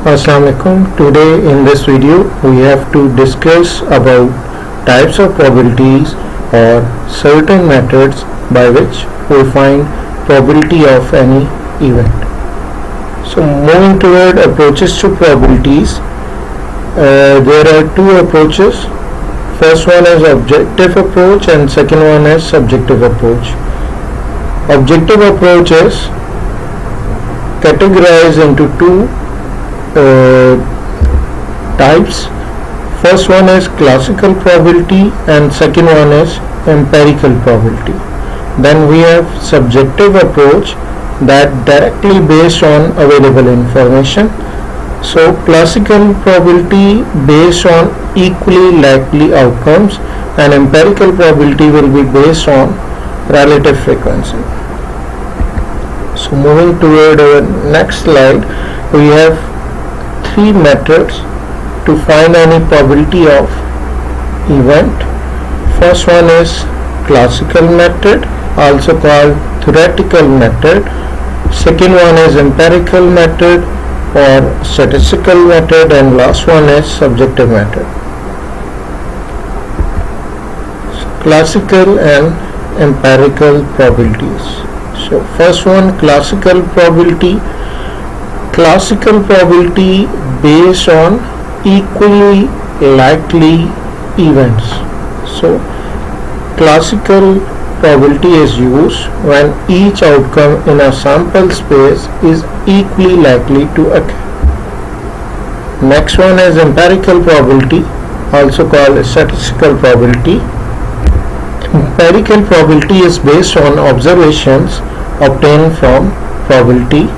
Assalamualaikum. Today in this video we have to discuss about types of probabilities or certain methods by which we find probability of any event. So moving toward approaches to probabilities, there are two approaches. First one is objective approach and second one is subjective approach. Objective approach is categorized into two types. First one is classical probability and second one is empirical probability. Then we have subjective approach that directly based on available information. So classical probability based on equally likely outcomes and empirical probability will be based on relative frequency. So moving toward our next slide, we have three methods to find any probability of event. First one is classical method, also called theoretical method. Second one is empirical method or statistical method, and last one is subjective method. So classical and empirical probabilities. So first one, classical probability. Classical probability based on equally likely events. So classical probability is used when each outcome in a sample space is equally likely to occur. Next one is empirical probability, also called statistical probability. Empirical probability is based on observations obtained from probability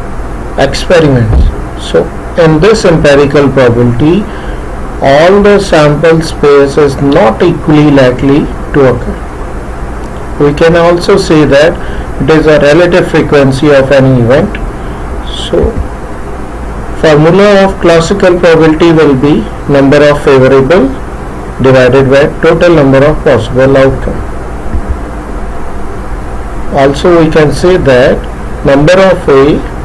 experiments. So in this empirical probability, all the sample space is not equally likely to occur. We can also say that it is a relative frequency of any event. So formula of classical probability will be number of favorable divided by total number of possible outcome. Also we can say that number of A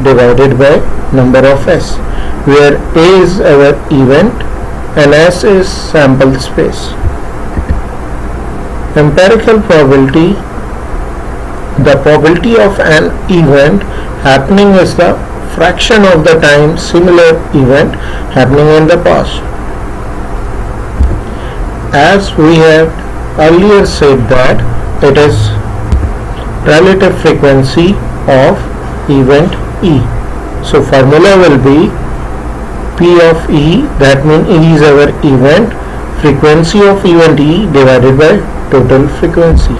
divided by number of S, where A is our event and S is sample space. Empirical probability, the probability of an event happening is the fraction of the time similar event happening in the past. As we have earlier said that it is relative frequency of event E. So formula will be P of E, that means E is our event, frequency of event E divided by total frequency.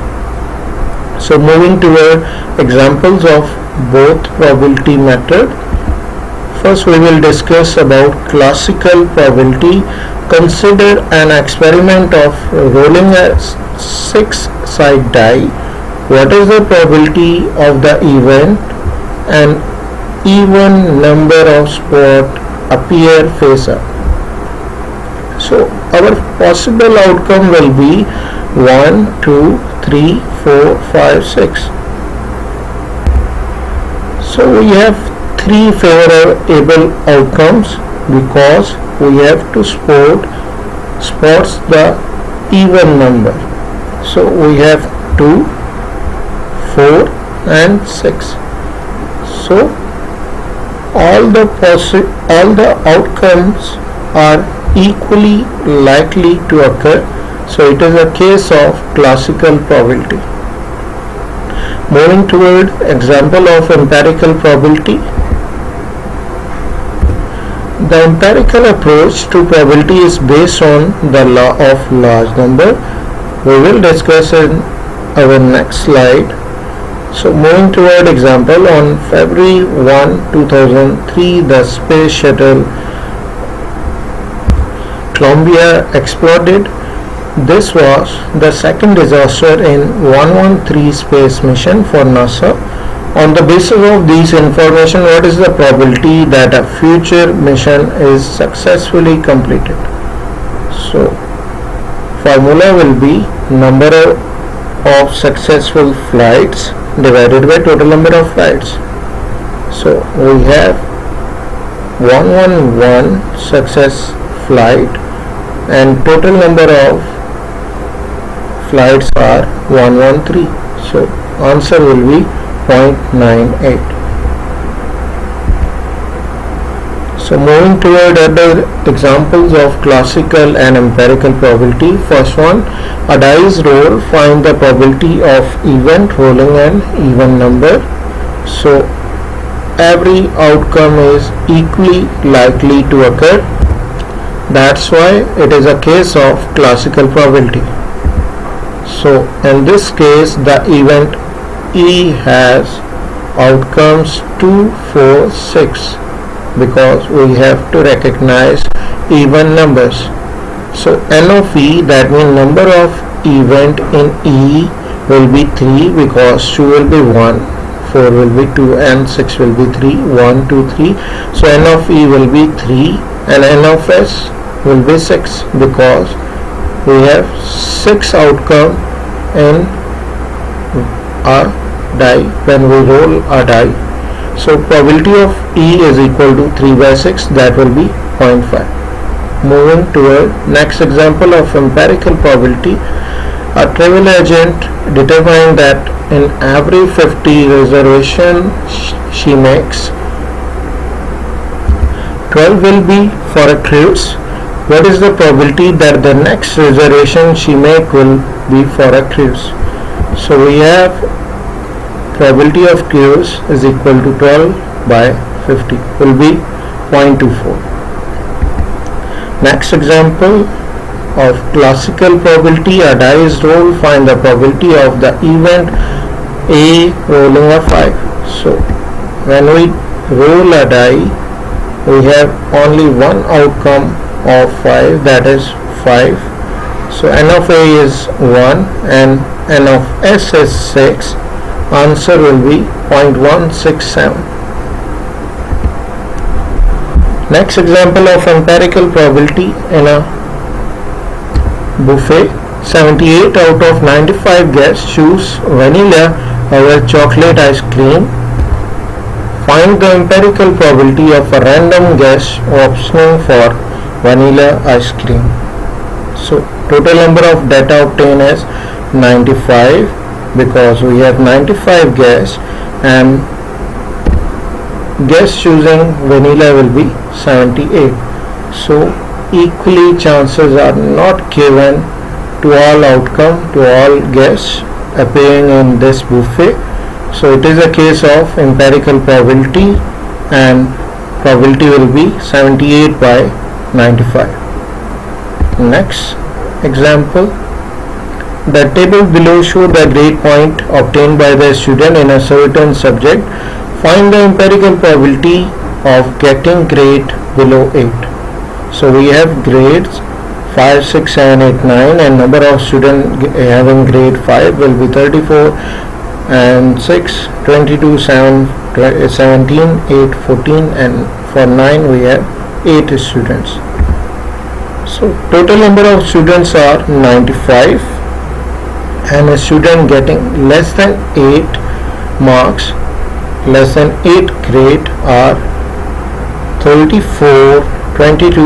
So moving toward examples of both probability method. First we will discuss about classical probability. Consider an experiment of rolling a 6-sided die. What is the probability of the event and even number of spots appear face up? So our possible outcome will be 1, 2, 3, 4, 5, 6. So we have three favorable outcomes because we have to spots the even number. So we have 2, 4 and 6. So all the outcomes are equally likely to occur. So it is a case of classical probability. Moving toward example of empirical probability. The empirical approach to probability is based on the law of large number. We will discuss in our next slide. So moving toward example, on February 1, 2003, the space shuttle Columbia exploded. This was the second disaster in 113 space mission for NASA. On the basis of these information, what is the probability that a future mission is successfully completed? So formula will be number of successful flights divided by total number of flights. So we have 111 success flight and total number of flights are 113. So answer will be 0.98. So moving toward other examples of classical and empirical probability. First one, a dice roll, find the probability of event rolling an even number. So every outcome is equally likely to occur. That's why it is a case of classical probability. So in this case the event E has outcomes 2, 4, 6 because we have to recognize even numbers. So N of E, that means number of event in E will be 3 because 2 will be 1, 4 will be 2 and 6 will be 3, 1, 2, 3. So N of E will be 3 and N of S will be 6 because we have 6 outcome in a die when we roll a die. So probability of E is equal to 3 by 6, that will be 0.5. Moving toward next example of empirical probability. A travel agent determined that in every 50 reservation she makes, 12 will be for a cruise. What is the probability that the next reservation she make will be for a cruise? So we have probability of cruise is equal to 12 by 50 will be 0.24. Next example of classical probability, a die is rolled, find the probability of the event A rolling a 5. So when we roll a die, we have only one outcome of 5, that is 5. So N of A is 1 and N of S is 6. Answer will be 0.167. Next example of empirical probability in a buffet. 78 out of 95 guests choose vanilla over chocolate ice cream. Find the empirical probability of a random guest opting for vanilla ice cream. So total number of data obtained is 95 because we have 95 guests and guests choosing vanilla will be 78. So equally chances are not given to all outcome, to all guests appearing in this buffet. So it is a case of empirical probability and probability will be 78 by 95. Next example, the table below shows the grade point obtained by the student in a certain subject. Find the empirical probability of getting grade below 8. So we have grades 5, 6, 7, 8, 9 and number of students having grade 5 will be 34 and 6, 22, 7, 17, 8, 14 and for 9 we have 8 students. So total number of students are 95 and a student getting less than 8 marks, less than 8 grade are 34, 22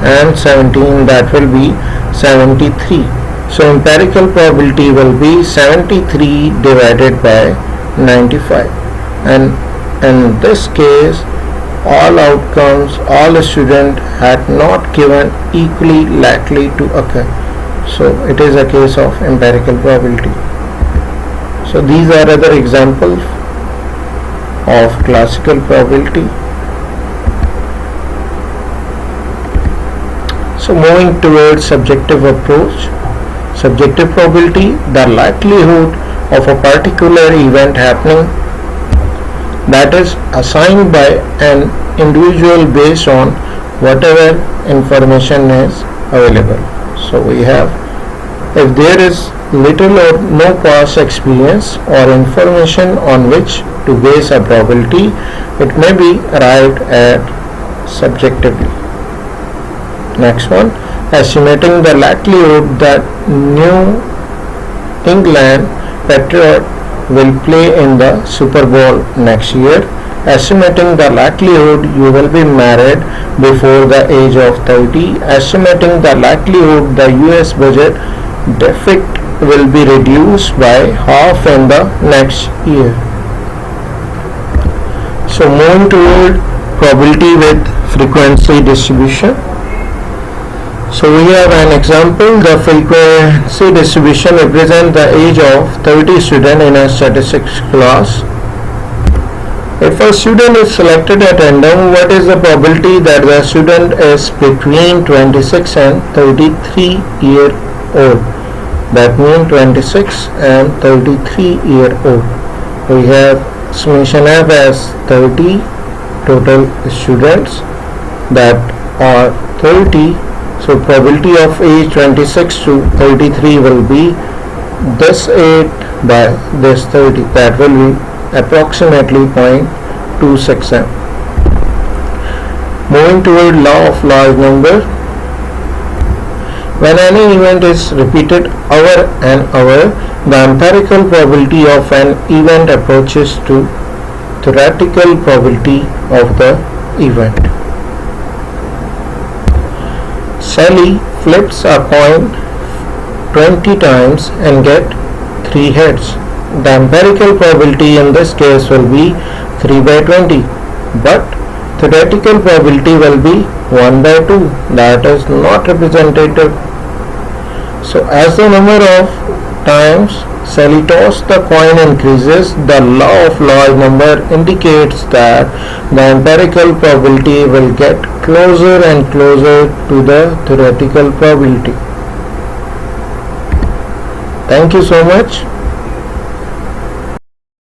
and 17, that will be 73. So empirical probability will be 73 divided by 95 and in this case all outcomes, all students had not given equally likely to occur. So it is a case of empirical probability. So these are other examples of classical probability. So moving towards subjective approach. Subjective probability, the likelihood of a particular event happening, that is assigned by an individual based on whatever information is available. So we have, if there is little or no past experience or information on which to base a probability, it may be arrived at subjectively. Next one, estimating the likelihood that New England Patriot will play in the Super Bowl next year. estimating the likelihood you will be married before the age of 30, estimating the likelihood the US budget deficit will be reduced by half in the next year. So moving toward probability with frequency distribution. So we have an example. The frequency distribution represents the age of 30 students in a statistics class. If a student is selected at random, what is the probability that the student is between 26 and 33 year old? That means 26 and 33 year old. We have summation F as 30 total students that are 30. So probability of age 26 to 33 will be this 8 by this 30. That will be approximately 0.26m. Moving toward law of large number. When any event is repeated hour and hour, the empirical probability of an event approaches to theoretical probability of the event. Sally flips a coin 20 times and gets 3 heads. The empirical probability in this case will be 3 by 20, but theoretical probability will be 1 by 2. That is not representative. So as the number of times Sally tossed the coin increases, the law of large number indicates that the empirical probability will get closer and closer to the theoretical probability. Thank you so much.